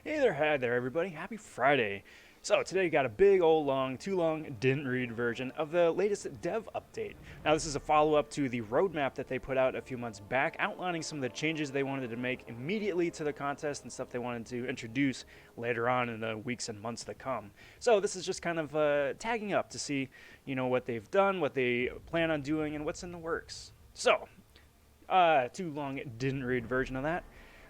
Hey there, hi there, everybody. Happy Friday. So, today got a big old long, too long, didn't read version of the latest dev update. Now, this is a follow up to the roadmap that they put out a few months back, outlining some of the changes they wanted to make immediately to the contest and stuff they wanted to introduce later on in the weeks and months to come. So, this is just kind of tagging up to see, what they've done, what they plan on doing, and what's in the works. So, too long, didn't read version of that.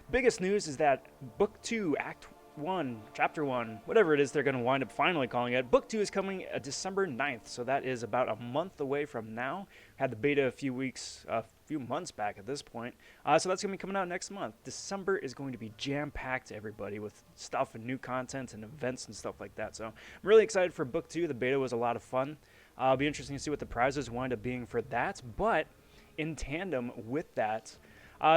Biggest news is that Book 2, Act 1, Chapter 1, whatever it is they're going to wind up finally calling it, Book 2 is coming December 9th, so that is about a month away from now. Had the beta a few months back at this point, so that's going to be coming out next month. December is going to be jam-packed, everybody, with stuff and new content and events and stuff like that, so I'm really excited for Book 2. The beta was a lot of fun. It'll be interesting to see what the prizes wind up being for that, but in tandem with that,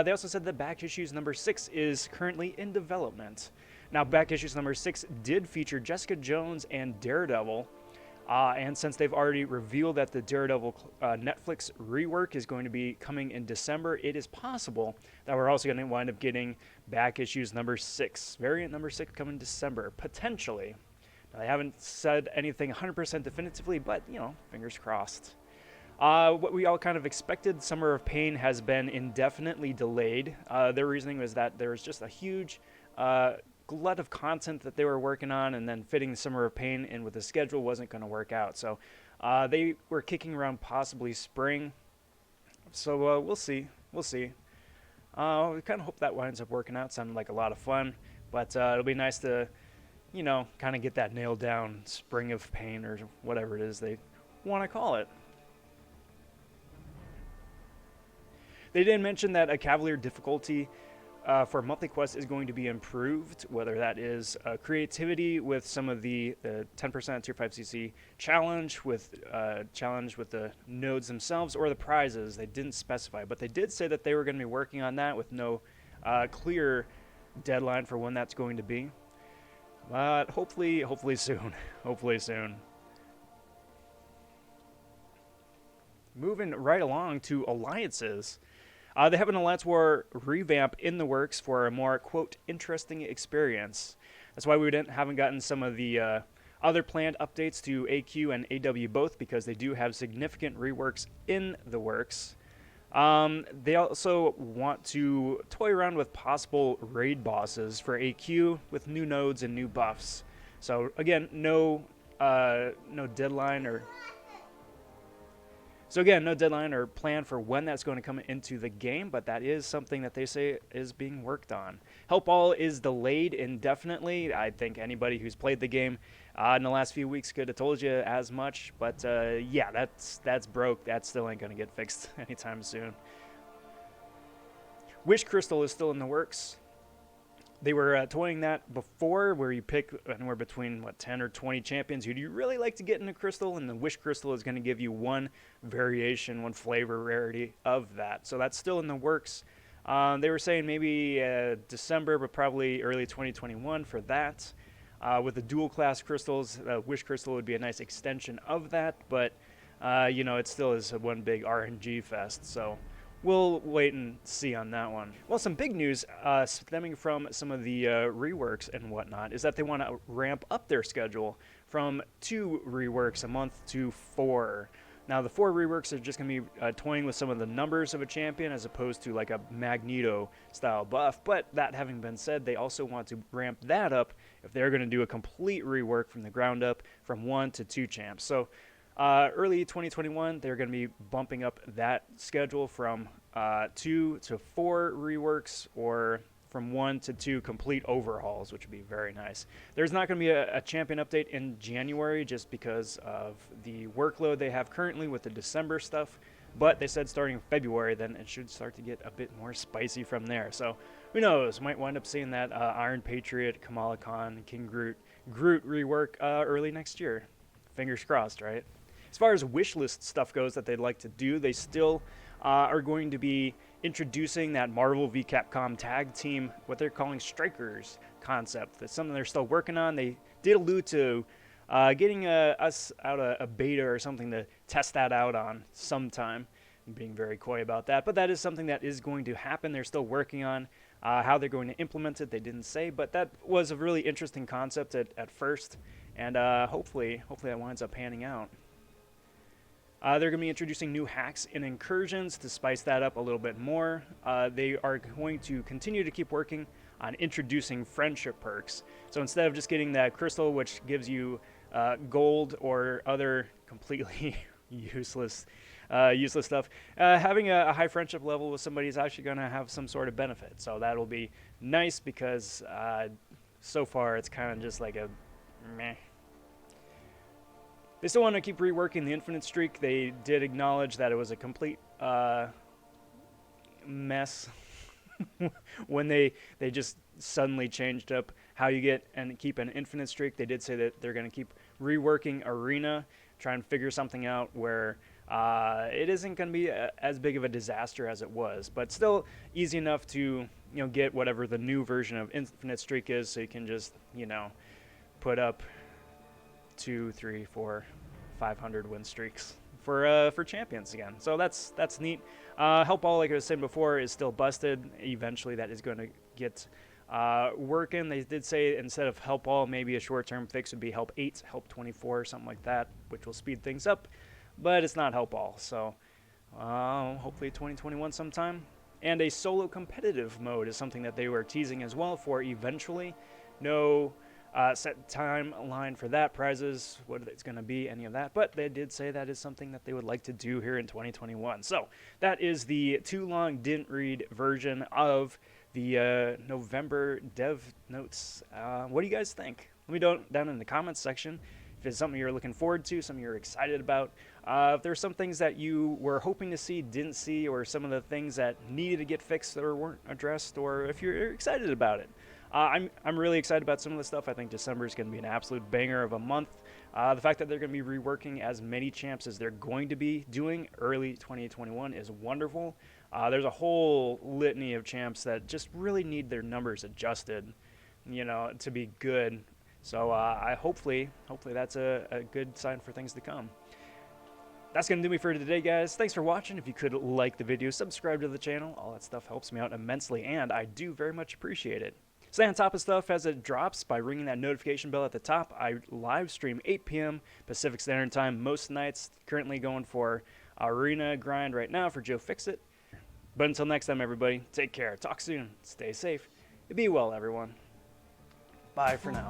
they also said that Back Issues number 6 is currently in development. Now, Back Issues number 6 did feature Jessica Jones and Daredevil, and since they've already revealed that the Daredevil Netflix rework is going to be coming in December, it is possible that we're also going to wind up getting Back Issues number 6, variant number 6 coming in December, potentially. Now, they haven't said anything 100% definitively, but, fingers crossed. What we all kind of expected, Summer of Pain has been indefinitely delayed. Their reasoning was that there was just a huge glut of content that they were working on, and then fitting Summer of Pain in with the schedule wasn't going to work out. So they were kicking around possibly spring. So we'll see. We'll see. We kind of hope that winds up working out. Sounded like a lot of fun, but it'll be nice to, kind of get that nailed down. Spring of Pain or whatever it is they want to call it. They did mention that a Cavalier Difficulty for monthly quests is going to be improved, whether that is creativity with some of the 10% Tier 5cc challenge with the nodes themselves, or the prizes. They didn't specify, but they did say that they were going to be working on that with no clear deadline for when that's going to be. But hopefully soon. Hopefully soon. Moving right along to alliances. They have an Alliance War revamp in the works for a more, quote, interesting experience. That's why we haven't gotten some of the other planned updates to AQ and AW both, because they do have significant reworks in the works. They also want to toy around with possible raid bosses for AQ with new nodes and new buffs. So again, no deadline or... So again, no deadline or plan for when that's going to come into the game, but that is something that they say is being worked on. Help All is delayed indefinitely. I think anybody who's played the game in the last few weeks could have told you as much, but yeah, that's broke. That still ain't going to get fixed anytime soon. Wish Crystal is still in the works. They were toying that before, where you pick anywhere between 10 or 20 champions who do you really like to get into Crystal, and the Wish Crystal is going to give you one variation, one flavor rarity of that. So that's still in the works. They were saying maybe December, but probably early 2021 for that. With the dual class crystals, Wish Crystal would be a nice extension of that, but it still is one big RNG fest. So we'll wait and see on that one. Well, some big news stemming from some of the reworks and whatnot is that they want to ramp up their schedule from 2 reworks a month to 4. Now, the 4 reworks are just going to be toying with some of the numbers of a champion as opposed to like a Magneto-style buff. But that having been said, they also want to ramp that up if they're going to do a complete rework from the ground up from 1 to 2 champs. So early 2021, they're going to be bumping up that schedule from 2 to 4 reworks, or from 1 to 2 complete overhauls, which would be very nice. There's not going to be a champion update in January just because of the workload they have currently with the December stuff, but they said starting in February, then it should start to get a bit more spicy from there. So who knows? Might wind up seeing that Iron Patriot, Kamala Khan, King Groot rework early next year. Fingers crossed, right? As far as wishlist stuff goes that they'd like to do, they still are going to be introducing that Marvel v Capcom tag team, what they're calling Strikers concept. That's something they're still working on. They did allude to getting us out a beta or something to test that out on sometime. being very coy about that. But that is something that is going to happen. They're still working on how they're going to implement it. They didn't say, but that was a really interesting concept at first, and hopefully that winds up panning out. They're going to be introducing new hacks and incursions to spice that up a little bit more. They are going to continue to keep working on introducing friendship perks. So instead of just getting that crystal, which gives you gold or other completely useless stuff, having a high friendship level with somebody is actually going to have some sort of benefit. So that'll be nice, because so far it's kind of just like a meh. They still want to keep reworking the infinite streak. They did acknowledge that it was a complete mess when they just suddenly changed up how you get and keep an infinite streak. They did say that they're going to keep reworking Arena, try and figure something out where it isn't going to be as big of a disaster as it was, but still easy enough to get whatever the new version of infinite streak is, so you can just put up 2, 3, 4, 500 win streaks for champions again. So that's neat. Help all, like I was saying before, is still busted. Eventually that is going to get working. They did say instead of help all, maybe a short-term fix would be help 8, help 24, something like that, which will speed things up, but it's not help all. So hopefully 2021 sometime. And a solo competitive mode is something that they were teasing as well for eventually. No set timeline for that, prizes, what it's going to be, any of that, but they did say that is something that they would like to do here in 2021. So that is the too long didn't read version of the November dev notes. What do you guys think? Let me know down in the comments section if it's something you're looking forward to, something you're excited about. If there's some things that you were hoping to see, didn't see, or some of the things that needed to get fixed or weren't addressed, or if you're excited about it. I'm really excited about some of the stuff. I think December is going to be an absolute banger of a month. The fact that they're going to be reworking as many champs as they're going to be doing early 2021 is wonderful. There's a whole litany of champs that just really need their numbers adjusted, to be good. So I hopefully that's a good sign for things to come. That's going to do me for today, guys. Thanks for watching. If you could like the video, subscribe to the channel. All that stuff helps me out immensely, and I do very much appreciate it. Stay on top of stuff as it drops by ringing that notification bell at the top. I live stream 8 p.m. Pacific Standard Time most nights. Currently going for Arena grind right now for Joe Fixit. But until next time, everybody, take care. Talk soon. Stay safe. Be well, everyone. Bye for now.